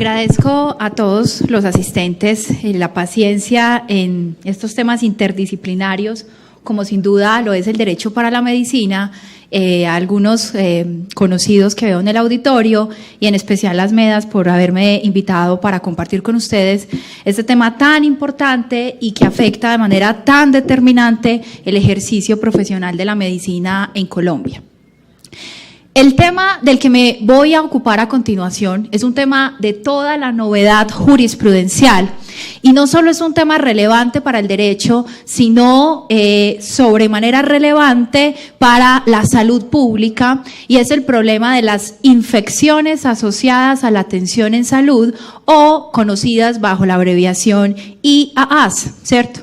Agradezco a todos los asistentes la paciencia en estos temas interdisciplinarios, como sin duda lo es el derecho para la medicina, a algunos conocidos que veo en el auditorio y en especial las MEDAS por haberme invitado para compartir con ustedes este tema tan importante y que afecta de manera tan determinante el ejercicio profesional de la medicina en Colombia. El tema del que me voy a ocupar a continuación es un tema de toda la novedad jurisprudencial y no solo es un tema relevante para el derecho, sino sobremanera relevante para la salud pública, y es el problema de las infecciones asociadas a la atención en salud o conocidas bajo la abreviación IAAS, ¿cierto?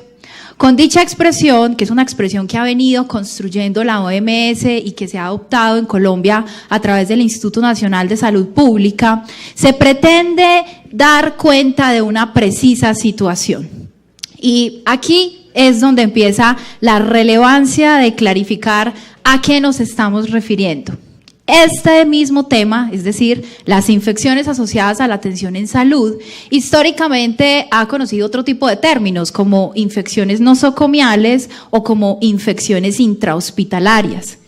Con dicha expresión, que es una expresión que ha venido construyendo la OMS y que se ha adoptado en Colombia a través del Instituto Nacional de Salud Pública, se pretende dar cuenta de una precisa situación. Y aquí es donde empieza la relevancia de clarificar a qué nos estamos refiriendo. Este mismo tema, es decir, las infecciones asociadas a la atención en salud, históricamente ha conocido otro tipo de términos como infecciones nosocomiales o como infecciones intrahospitalarias.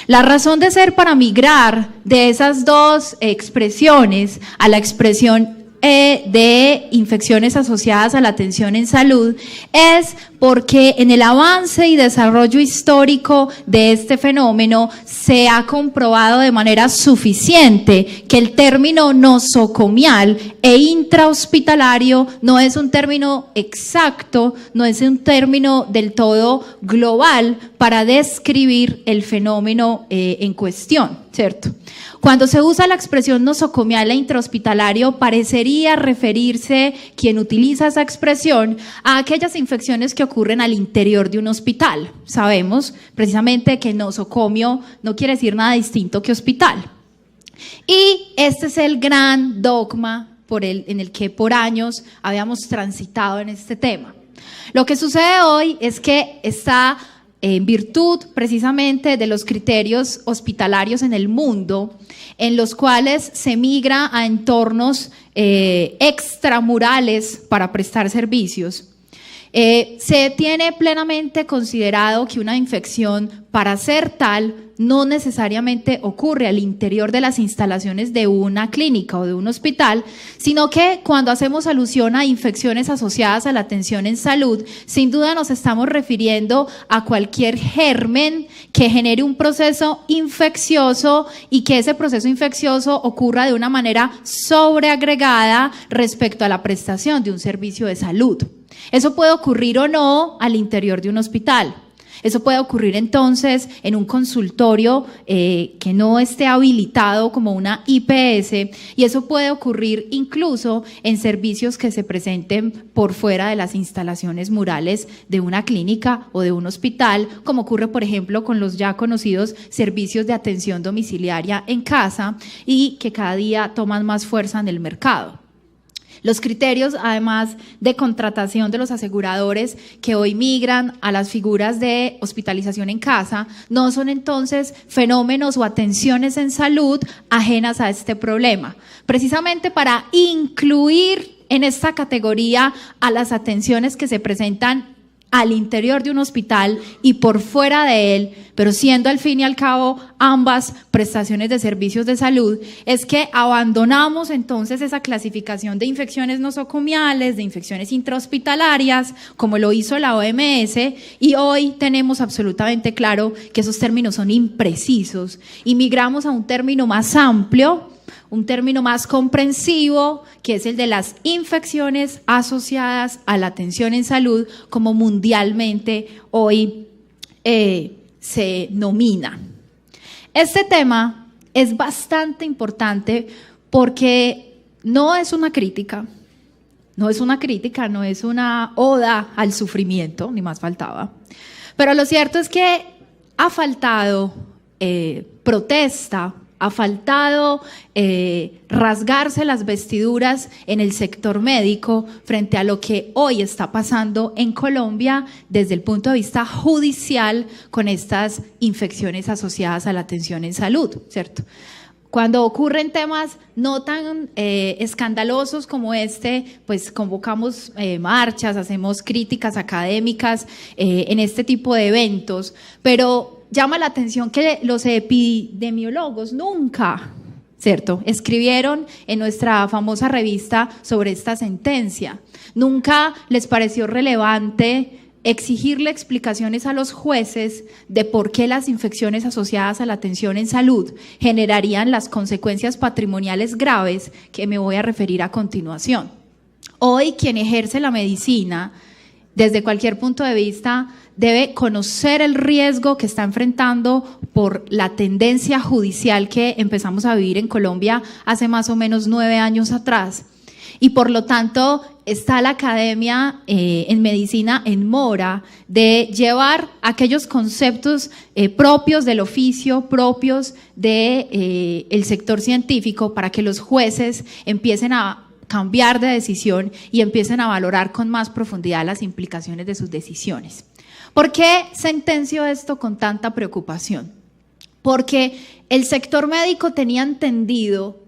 La razón de ser para migrar de esas dos expresiones a la expresión de infecciones asociadas a la atención en salud es porque en el avance y desarrollo histórico de este fenómeno se ha comprobado de manera suficiente que el término nosocomial e intrahospitalario no es un término exacto, no es un término del todo global para describir el fenómeno en cuestión, ¿cierto? Cuando se usa la expresión nosocomial e intrahospitalario, parecería referirse, quien utiliza esa expresión, a aquellas infecciones que ocurren al interior de un hospital. Sabemos precisamente que nosocomio no quiere decir nada distinto que hospital. Y este es el gran dogma en el que por años habíamos transitado en este tema. Lo que sucede hoy es que está en virtud precisamente de los criterios hospitalarios en el mundo, en los cuales se migra a entornos extramurales para prestar servicios. Se tiene plenamente considerado que una infección, para ser tal, no necesariamente ocurre al interior de las instalaciones de una clínica o de un hospital, sino que cuando hacemos alusión a infecciones asociadas a la atención en salud, sin duda nos estamos refiriendo a cualquier germen que genere un proceso infeccioso y que ese proceso infeccioso ocurra de una manera sobreagregada respecto a la prestación de un servicio de salud. Eso puede ocurrir o no al interior de un hospital. Eso puede ocurrir entonces en un consultorio que no esté habilitado como una IPS, y eso puede ocurrir incluso en servicios que se presenten por fuera de las instalaciones murales de una clínica o de un hospital, como ocurre por ejemplo con los ya conocidos servicios de atención domiciliaria en casa y que cada día toman más fuerza en el mercado. Los criterios, además de contratación de los aseguradores que hoy migran a las figuras de hospitalización en casa, no son entonces fenómenos o atenciones en salud ajenas a este problema, precisamente para incluir en esta categoría a las atenciones que se presentan al interior de un hospital y por fuera de él, pero siendo al fin y al cabo ambas prestaciones de servicios de salud, es que abandonamos entonces esa clasificación de infecciones nosocomiales, de infecciones intrahospitalarias, como lo hizo la OMS, y hoy tenemos absolutamente claro que esos términos son imprecisos y migramos a un término más amplio, un término más comprensivo, que es el de las infecciones asociadas a la atención en salud, como mundialmente hoy se nomina. Este tema es bastante importante porque no es una crítica, no es una oda al sufrimiento, ni más faltaba, pero lo cierto es que ha faltado protesta, ha faltado rasgarse las vestiduras en el sector médico frente a lo que hoy está pasando en Colombia desde el punto de vista judicial con estas infecciones asociadas a la atención en salud, ¿cierto? Cuando ocurren temas no tan escandalosos como este, pues convocamos marchas, hacemos críticas académicas en este tipo de eventos, pero llama la atención que los epidemiólogos nunca, ¿cierto?, escribieron en nuestra famosa revista sobre esta sentencia. Nunca les pareció relevante exigirle explicaciones a los jueces de por qué las infecciones asociadas a la atención en salud generarían las consecuencias patrimoniales graves que me voy a referir a continuación. Hoy, quien ejerce la medicina, desde cualquier punto de vista, debe conocer el riesgo que está enfrentando por la tendencia judicial que empezamos a vivir en Colombia hace más o menos 9 años atrás. Y por lo tanto está la academia en medicina en mora de llevar aquellos conceptos propios del oficio, propios del sector científico, para que los jueces empiecen a cambiar de decisión y empiecen a valorar con más profundidad las implicaciones de sus decisiones. ¿Por qué sentencio esto con tanta preocupación? Porque el sector médico tenía entendido,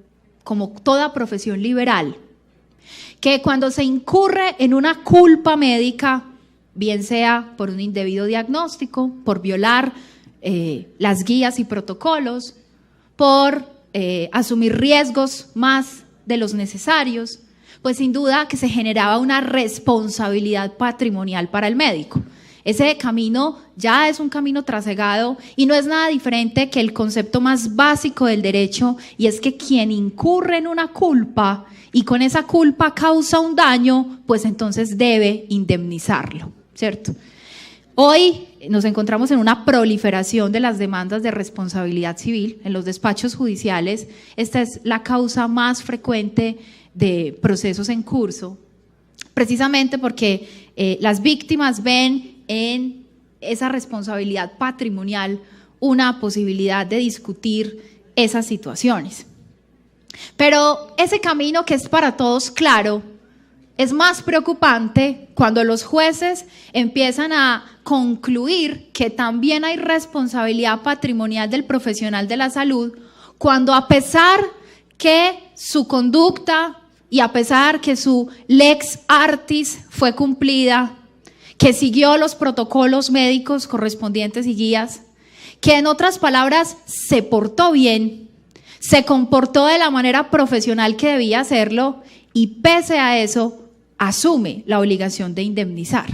como toda profesión liberal, que cuando se incurre en una culpa médica, bien sea por un indebido diagnóstico, por violar las guías y protocolos, por asumir riesgos más de los necesarios, pues sin duda que se generaba una responsabilidad patrimonial para el médico. Ese camino ya es un camino trasegado y no es nada diferente que el concepto más básico del derecho, y es que quien incurre en una culpa y con esa culpa causa un daño, pues entonces debe indemnizarlo, ¿cierto? Hoy nos encontramos en una proliferación de las demandas de responsabilidad civil en los despachos judiciales. Esta es la causa más frecuente de procesos en curso, precisamente porque las víctimas ven en esa responsabilidad patrimonial una posibilidad de discutir esas situaciones. Pero ese camino, que es para todos claro, es más preocupante cuando los jueces empiezan a concluir que también hay responsabilidad patrimonial del profesional de la salud, cuando a pesar que su conducta y a pesar que su lex artis fue cumplida, que siguió los protocolos médicos correspondientes y guías, que en otras palabras se portó bien, se comportó de la manera profesional que debía hacerlo, y pese a eso asume la obligación de indemnizar.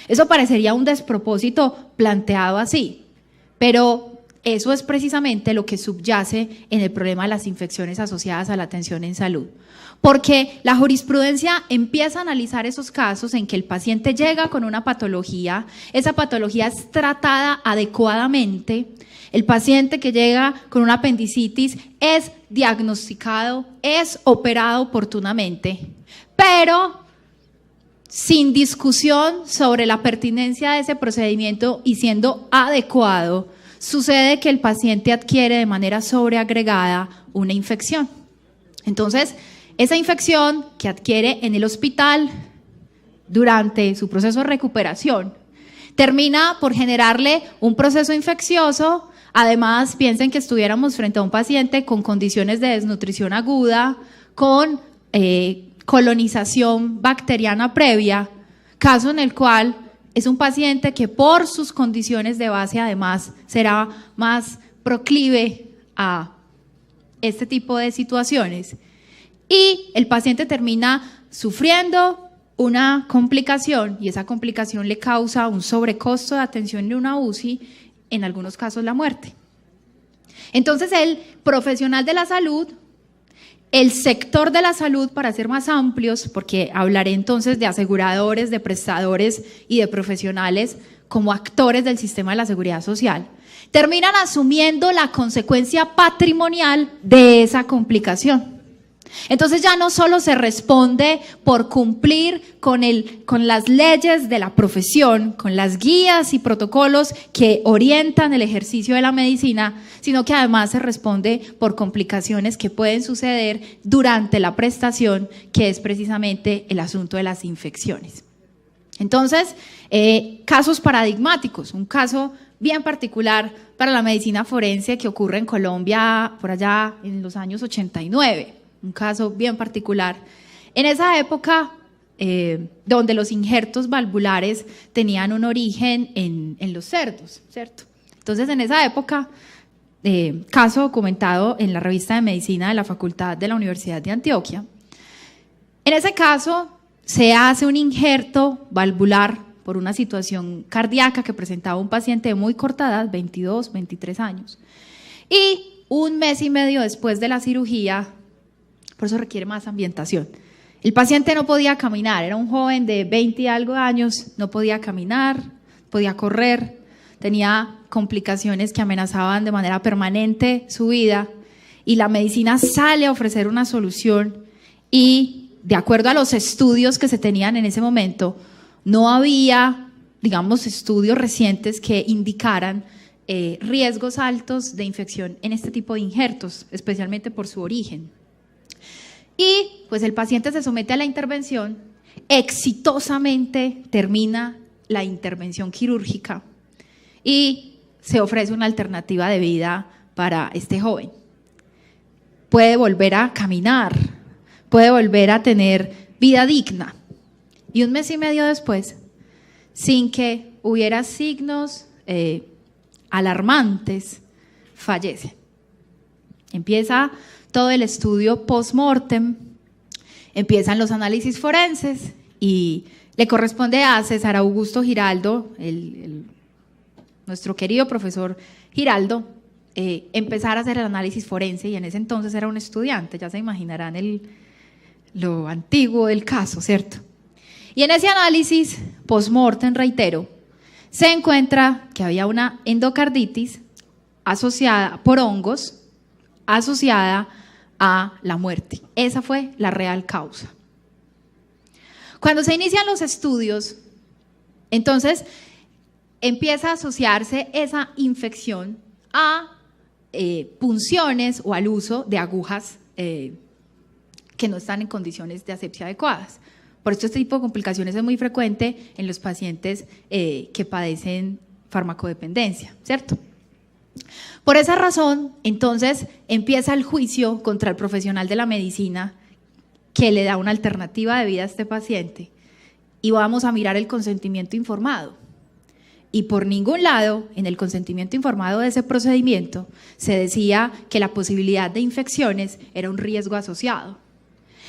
Eso parecería un despropósito planteado así, pero eso es precisamente lo que subyace en el problema de las infecciones asociadas a la atención en salud. Porque la jurisprudencia empieza a analizar esos casos en que el paciente llega con una patología, esa patología es tratada adecuadamente, el paciente que llega con una apendicitis es diagnosticado, es operado oportunamente, pero sin discusión sobre la pertinencia de ese procedimiento y siendo adecuado, sucede que el paciente adquiere de manera sobreagregada una infección. Entonces, esa infección que adquiere en el hospital durante su proceso de recuperación termina por generarle un proceso infeccioso. Además, piensen que estuviéramos frente a un paciente con condiciones de desnutrición aguda, con colonización bacteriana previa, caso en el cual es un paciente que por sus condiciones de base además será más proclive a este tipo de situaciones. Y el paciente termina sufriendo una complicación, y esa complicación le causa un sobrecosto de atención en una UCI, en algunos casos la muerte. Entonces el profesional de la salud, el sector de la salud, para ser más amplios, porque hablaré entonces de aseguradores, de prestadores y de profesionales como actores del sistema de la seguridad social, terminan asumiendo la consecuencia patrimonial de esa complicación. Entonces ya no solo se responde por cumplir con las leyes de la profesión, con las guías y protocolos que orientan el ejercicio de la medicina, sino que además se responde por complicaciones que pueden suceder durante la prestación, que es precisamente el asunto de las infecciones. Entonces, casos paradigmáticos, un caso bien particular para la medicina forense que ocurre en Colombia por allá en los años 89, un caso bien particular. En esa época, donde los injertos valvulares tenían un origen en los cerdos, ¿cierto? Entonces, en esa época, caso documentado en la revista de medicina de la Facultad de la Universidad de Antioquia, en ese caso se hace un injerto valvular por una situación cardíaca que presentaba un paciente de muy corta edad, 22, 23 años. Y un mes y medio después de la cirugía, por eso requiere más ambientación, el paciente no podía caminar, era un joven de 20 y algo años, no podía caminar, podía correr, tenía complicaciones que amenazaban de manera permanente su vida, y la medicina sale a ofrecer una solución y, de acuerdo a los estudios que se tenían en ese momento, no había, digamos, estudios recientes que indicaran riesgos altos de infección en este tipo de injertos, especialmente por su origen. Y pues el paciente se somete a la intervención, exitosamente termina la intervención quirúrgica y se ofrece una alternativa de vida para este joven. Puede volver a caminar, puede volver a tener vida digna. Y un mes y medio después, sin que hubiera signos alarmantes, fallece. Empieza todo el estudio post-mortem, empiezan los análisis forenses y le corresponde a César Augusto Giraldo, nuestro querido profesor Giraldo, empezar a hacer el análisis forense, y en ese entonces era un estudiante, ya se imaginarán lo antiguo del caso, ¿cierto? Y en ese análisis post-mortem, reitero, se encuentra que había una endocarditis asociada por hongos, asociada a la muerte. Esa fue la real causa. Cuando se inician los estudios, entonces empieza a asociarse esa infección a punciones o al uso de agujas que no están en condiciones de asepsia adecuadas. Por esto este tipo de complicaciones es muy frecuente en los pacientes que padecen farmacodependencia, ¿cierto? Por esa razón, entonces, empieza el juicio contra el profesional de la medicina que le da una alternativa de vida a este paciente, y vamos a mirar el consentimiento informado. Y por ningún lado, en el consentimiento informado de ese procedimiento, se decía que la posibilidad de infecciones era un riesgo asociado.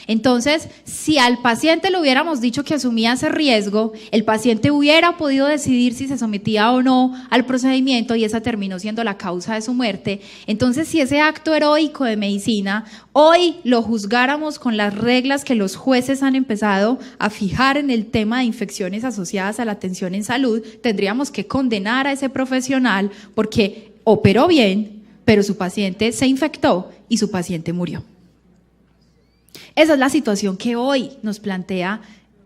Entonces, si al paciente le hubiéramos dicho que asumía ese riesgo, el paciente hubiera podido decidir si se sometía o no al procedimiento, y esa terminó siendo la causa de su muerte. Entonces, si ese acto heroico de medicina hoy lo juzgáramos con las reglas que los jueces han empezado a fijar en el tema de infecciones asociadas a la atención en salud, tendríamos que condenar a ese profesional porque operó bien, pero su paciente se infectó y su paciente murió. Esa es la situación que hoy nos plantea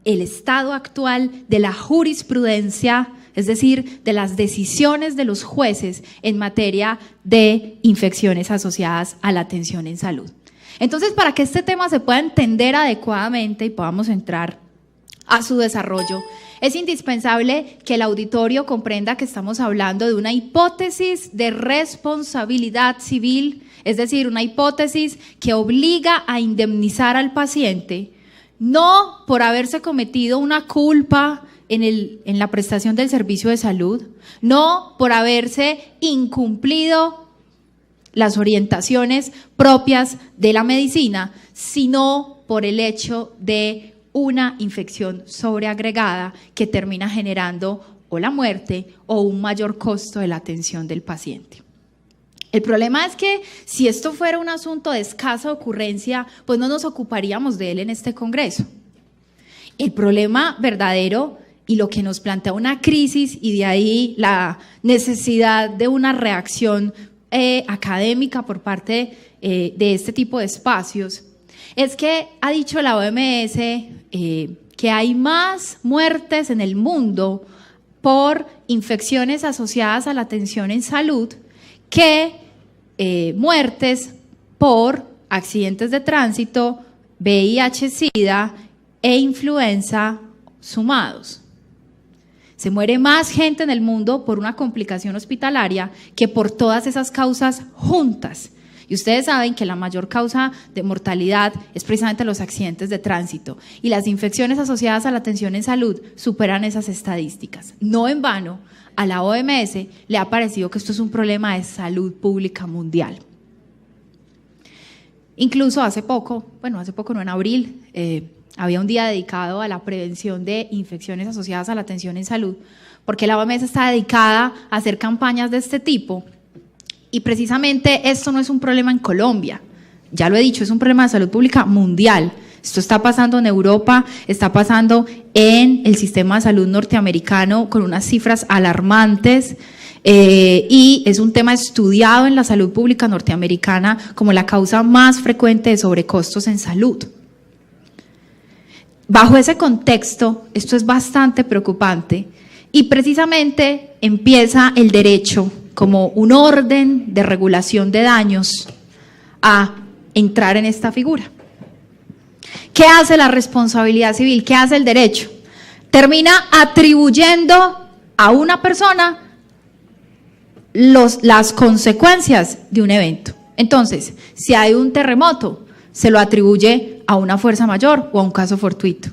el estado actual de la jurisprudencia, es decir, de las decisiones de los jueces en materia de infecciones asociadas a la atención en salud. Entonces, para que este tema se pueda entender adecuadamente y podamos entrar a su desarrollo, es indispensable que el auditorio comprenda que estamos hablando de una hipótesis de responsabilidad civil, es decir, una hipótesis que obliga a indemnizar al paciente, no por haberse cometido una culpa en la prestación del servicio de salud, no por haberse incumplido las orientaciones propias de la medicina, sino por el hecho de una infección sobreagregada que termina generando o la muerte o un mayor costo de la atención del paciente. El problema es que si esto fuera un asunto de escasa ocurrencia, pues no nos ocuparíamos de él en este Congreso. El problema verdadero y lo que nos plantea una crisis, y de ahí la necesidad de una reacción académica por parte de este tipo de espacios, es que ha dicho la OMS que hay más muertes en el mundo por infecciones asociadas a la atención en salud que muertes por accidentes de tránsito, VIH, SIDA e influenza sumados. Se muere más gente en el mundo por una complicación hospitalaria que por todas esas causas juntas. Y ustedes saben que la mayor causa de mortalidad es precisamente los accidentes de tránsito. Y las infecciones asociadas a la atención en salud superan esas estadísticas. No en vano, a la OMS le ha parecido que esto es un problema de salud pública mundial. Incluso hace poco no, en abril, había un día dedicado a la prevención de infecciones asociadas a la atención en salud, porque la OMS está dedicada a hacer campañas de este tipo. Y precisamente esto no es un problema en Colombia, ya lo he dicho, es un problema de salud pública mundial. Esto está pasando en Europa, está pasando en el sistema de salud norteamericano con unas cifras alarmantes, y es un tema estudiado en la salud pública norteamericana como la causa más frecuente de sobrecostos en salud. Bajo ese contexto, esto es bastante preocupante y precisamente empieza el derecho como un orden de regulación de daños a entrar en esta figura. ¿Qué hace la responsabilidad civil? ¿Qué hace el derecho? Termina atribuyendo a una persona las consecuencias de un evento. Entonces, si hay un terremoto, se lo atribuye a una fuerza mayor o a un caso fortuito.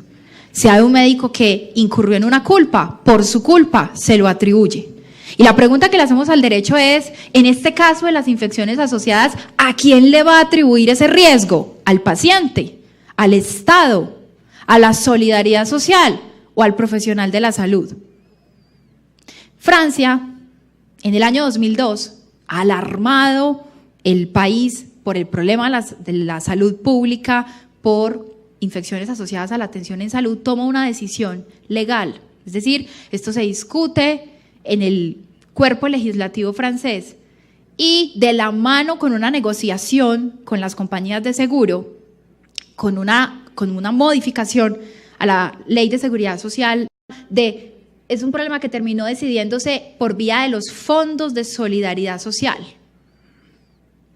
Si hay un médico que incurrió en una culpa, por su culpa se lo atribuye. Y la pregunta que le hacemos al derecho es, en este caso de las infecciones asociadas, ¿a quién le va a atribuir ese riesgo? ¿Al paciente? ¿Al Estado? ¿A la solidaridad social? ¿O al profesional de la salud? Francia, en el año 2002, alarmado el país por el problema de la salud pública, por infecciones asociadas a la atención en salud, toma una decisión legal. Es decir, esto se discute en el cuerpo legislativo francés y de la mano con una negociación con las compañías de seguro, con una modificación a la ley de seguridad social, es un problema que terminó decidiéndose por vía de los fondos de solidaridad social,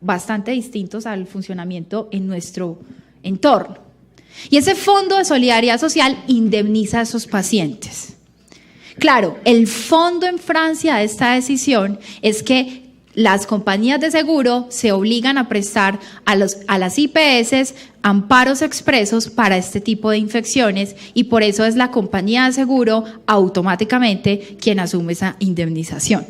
bastante distintos al funcionamiento en nuestro entorno. Y ese fondo de solidaridad social indemniza a esos pacientes. Claro, el fondo en Francia de esta decisión es que las compañías de seguro se obligan a prestar a las IPS amparos expresos para este tipo de infecciones y por eso es la compañía de seguro automáticamente quien asume esa indemnización.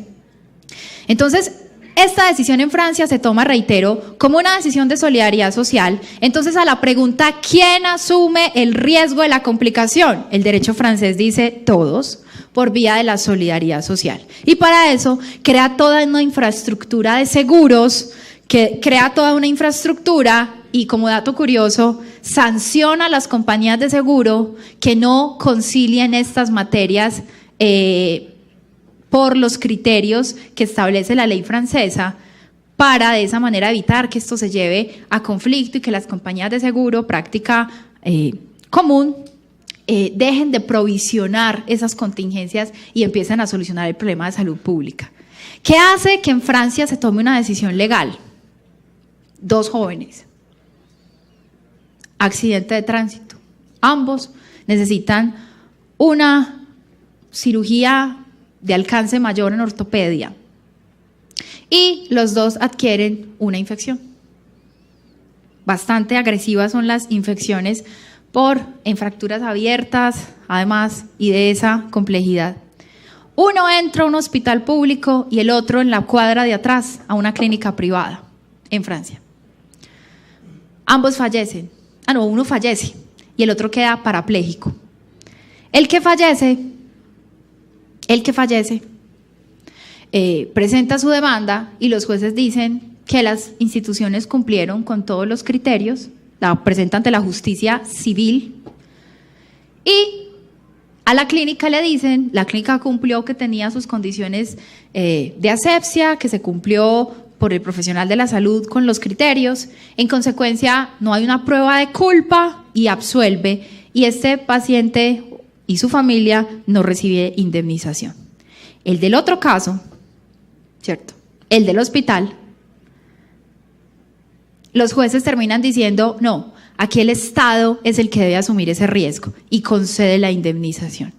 Entonces, esta decisión en Francia se toma, reitero, como una decisión de solidaridad social. Entonces, a la pregunta, ¿quién asume el riesgo de la complicación? El derecho francés dice todos, por vía de la solidaridad social. Y para eso crea toda una infraestructura de seguros, crea toda una infraestructura y, como dato curioso, sanciona a las compañías de seguro que no concilien estas materias por los criterios que establece la ley francesa, para de esa manera evitar que esto se lleve a conflicto y que las compañías de seguro, práctica común, dejen de provisionar esas contingencias y empiecen a solucionar el problema de salud pública. ¿Qué hace que en Francia se tome una decisión legal? 2 jóvenes, accidente de tránsito, ambos necesitan una cirugía de alcance mayor en ortopedia y los 2 adquieren una infección. Bastante agresivas son las infecciones en fracturas abiertas, además, y de esa complejidad. Uno entra a un hospital público y el otro en la cuadra de atrás a una clínica privada en Francia. Ambos fallecen. Uno fallece y el otro queda parapléjico. El que fallece presenta su demanda y los jueces dicen que las instituciones cumplieron con todos los criterios, la presenta ante la justicia civil y a la clínica le dicen, la clínica cumplió que tenía sus condiciones de asepsia, que se cumplió por el profesional de la salud con los criterios, en consecuencia no hay una prueba de culpa y absuelve, y este paciente y su familia no recibe indemnización. El del otro caso, ¿cierto? El del hospital, los jueces terminan diciendo, no, aquí el Estado es el que debe asumir ese riesgo y concede la indemnización.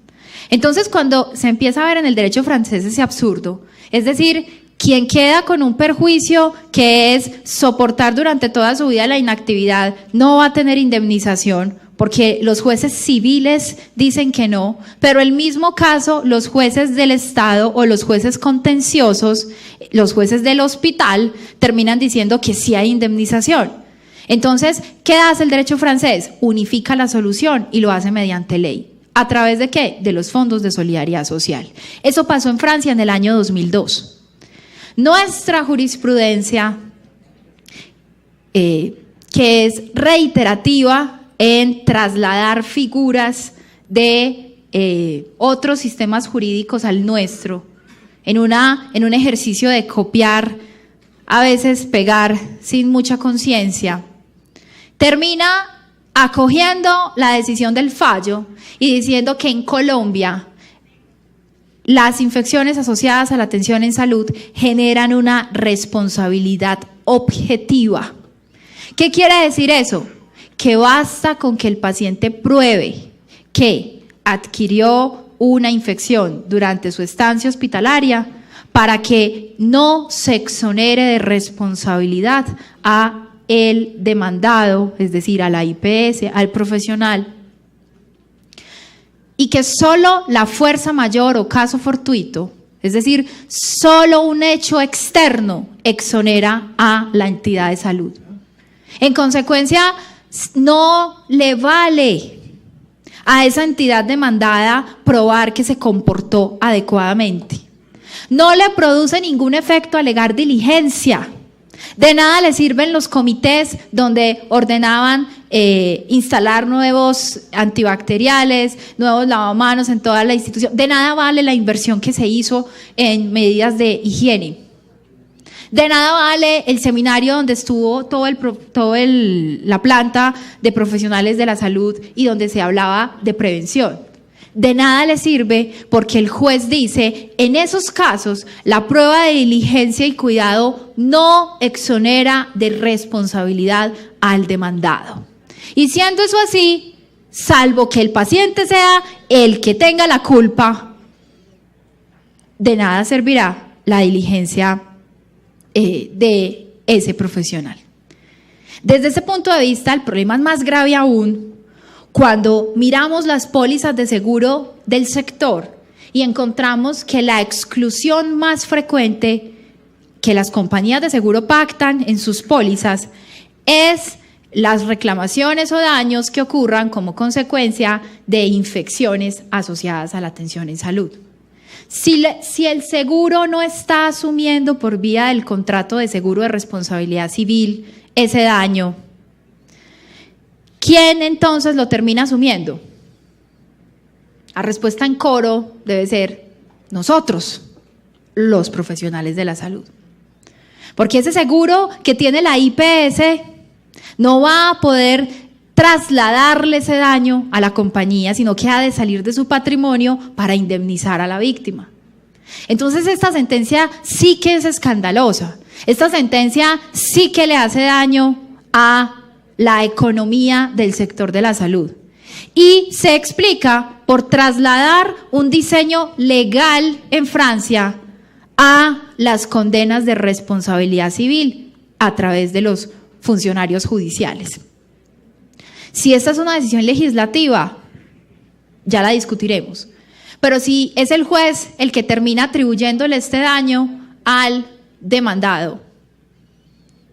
Entonces, cuando se empieza a ver en el derecho francés ese absurdo, es decir, quien queda con un perjuicio que es soportar durante toda su vida la inactividad no va a tener indemnización, porque los jueces civiles dicen que no, pero el mismo caso los jueces del Estado o los jueces contenciosos, los jueces del hospital, terminan diciendo que sí hay indemnización. Entonces, ¿qué hace el derecho francés? Unifica la solución y lo hace mediante ley. ¿A través de qué? De los fondos de solidaridad social. Eso pasó en Francia en el año 2002. Nuestra jurisprudencia, que es reiterativa en trasladar figuras de otros sistemas jurídicos al nuestro, en un ejercicio de copiar, a veces pegar sin mucha conciencia, termina acogiendo la decisión del fallo y diciendo que en Colombia las infecciones asociadas a la atención en salud generan una responsabilidad objetiva. ¿Qué quiere decir eso? Que basta con que el paciente pruebe que adquirió una infección durante su estancia hospitalaria para que no se exonere de responsabilidad a el demandado, es decir, a la IPS, al profesional, y que solo la fuerza mayor o caso fortuito, es decir, solo un hecho externo exonera a la entidad de salud. En consecuencia, no le vale a esa entidad demandada probar que se comportó adecuadamente. No le produce ningún efecto alegar diligencia. De nada le sirven los comités donde ordenaban instalar nuevos antibacteriales, nuevos lavamanos en toda la institución. De nada vale la inversión que se hizo en medidas de higiene. De nada vale el seminario donde estuvo la planta de profesionales de la salud y donde se hablaba de prevención. De nada le sirve porque el juez dice, en esos casos, la prueba de diligencia y cuidado no exonera de responsabilidad al demandado. Y siendo eso así, salvo que el paciente sea el que tenga la culpa, de nada servirá la diligencia de ese profesional. Desde ese punto de vista, el problema es más grave aún cuando miramos las pólizas de seguro del sector y encontramos que la exclusión más frecuente que las compañías de seguro pactan en sus pólizas es las reclamaciones o daños que ocurran como consecuencia de infecciones asociadas a la atención en salud. Si el seguro no está asumiendo por vía del contrato de seguro de responsabilidad civil ese daño, ¿quién entonces lo termina asumiendo? La respuesta en coro debe ser nosotros, los profesionales de la salud. Porque ese seguro que tiene la IPS no va a poder trasladarle ese daño a la compañía, sino que ha de salir de su patrimonio para indemnizar a la víctima. Entonces esta sentencia sí que es escandalosa. Esta sentencia sí que le hace daño a la economía del sector de la salud. Y se explica por trasladar un diseño legal en Francia a las condenas de responsabilidad civil a través de los funcionarios judiciales. Si esta es una decisión legislativa, ya la discutiremos. Pero si es el juez el que termina atribuyéndole este daño al demandado,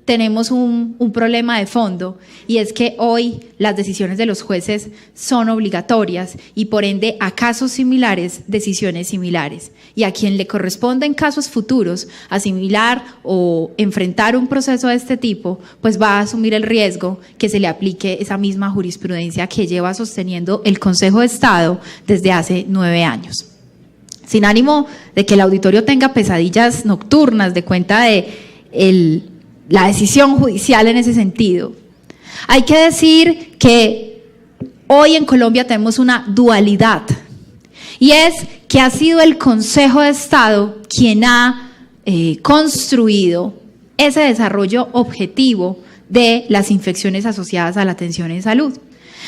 tenemos un problema de fondo, y es que hoy las decisiones de los jueces son obligatorias y por ende a casos similares, decisiones similares. Y a quien le corresponde en casos futuros asimilar o enfrentar un proceso de este tipo, pues va a asumir el riesgo que se le aplique esa misma jurisprudencia que lleva sosteniendo el Consejo de Estado desde hace 9 años. Sin ánimo de que el auditorio tenga pesadillas nocturnas de cuenta de la decisión judicial en ese sentido, hay que decir que hoy en Colombia tenemos una dualidad, y es que ha sido el Consejo de Estado quien ha construido ese desarrollo objetivo de las infecciones asociadas a la atención en salud,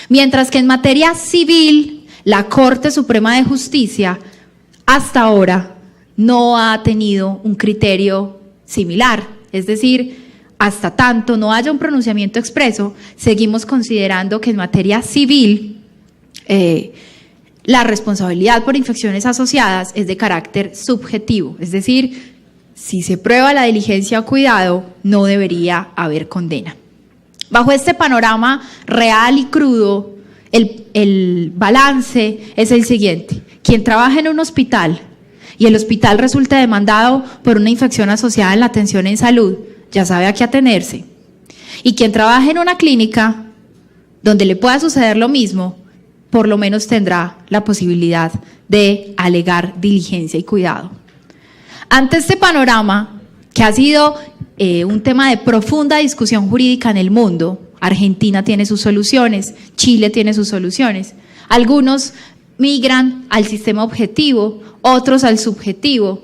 mientras que en materia civil La Corte Suprema de Justicia hasta ahora no ha tenido un criterio similar, es decir, hasta tanto no haya un pronunciamiento expreso, seguimos considerando que en materia civil la responsabilidad por infecciones asociadas es de carácter subjetivo, es decir, si se prueba la diligencia o cuidado, no debería haber condena. Bajo este panorama real y crudo, el balance es el siguiente: quien trabaja en un hospital y el hospital resulta demandado por una infección asociada en la atención en salud, ya sabe a qué atenerse. Y quien trabaja en una clínica donde le pueda suceder lo mismo, por lo menos tendrá la posibilidad de alegar diligencia y cuidado. Ante este panorama, que ha sido un tema de profunda discusión jurídica en el mundo, Argentina tiene sus soluciones, Chile tiene sus soluciones, algunos migran al sistema objetivo, otros al subjetivo.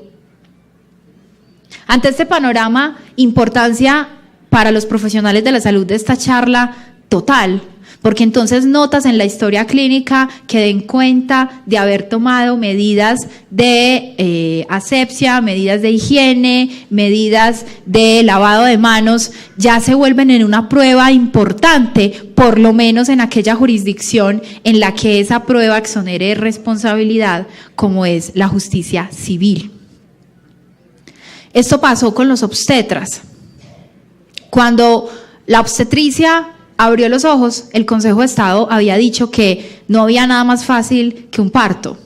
Ante este panorama, importancia para los profesionales de la salud de esta charla total, porque entonces notas en la historia clínica que den cuenta de haber tomado medidas de asepsia, medidas de higiene, medidas de lavado de manos, ya se vuelven en una prueba importante, por lo menos en aquella jurisdicción en la que esa prueba exonere responsabilidad, como es la justicia civil. Esto pasó con los obstetras. Cuando la obstetricia abrió los ojos, el Consejo de Estado había dicho que no había nada más fácil que un parto.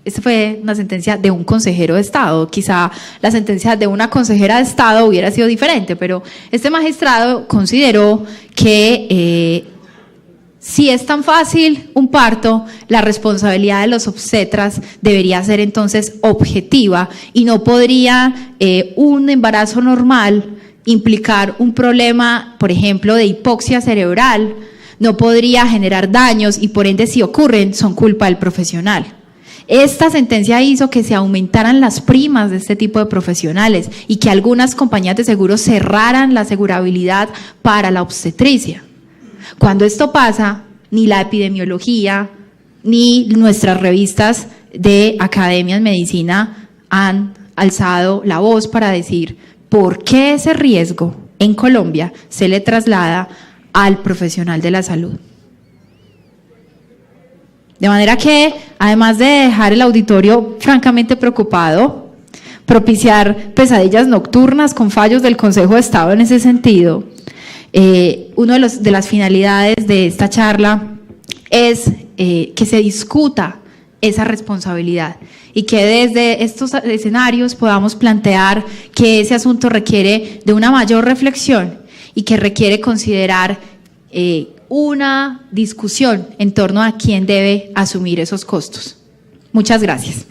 Esta fue una sentencia de un consejero de Estado. Quizá la sentencia de una consejera de Estado hubiera sido diferente, pero este magistrado consideró que si es tan fácil un parto, la responsabilidad de los obstetras debería ser entonces objetiva y no podría un embarazo normal implicar un problema, por ejemplo, de hipoxia cerebral, no podría generar daños y por ende si ocurren son culpa del profesional. Esta sentencia hizo que se aumentaran las primas de este tipo de profesionales y que algunas compañías de seguros cerraran la asegurabilidad para la obstetricia. Cuando esto pasa, ni la epidemiología ni nuestras revistas de academia en medicina han alzado la voz para decir por qué ese riesgo en Colombia se le traslada al profesional de la salud. De manera que, además de dejar el auditorio francamente preocupado, propiciar pesadillas nocturnas con fallos del Consejo de Estado en ese sentido, una de las finalidades de esta charla es que se discuta esa responsabilidad y que desde estos escenarios podamos plantear que ese asunto requiere de una mayor reflexión y que requiere considerar una discusión en torno a quién debe asumir esos costos. Muchas gracias.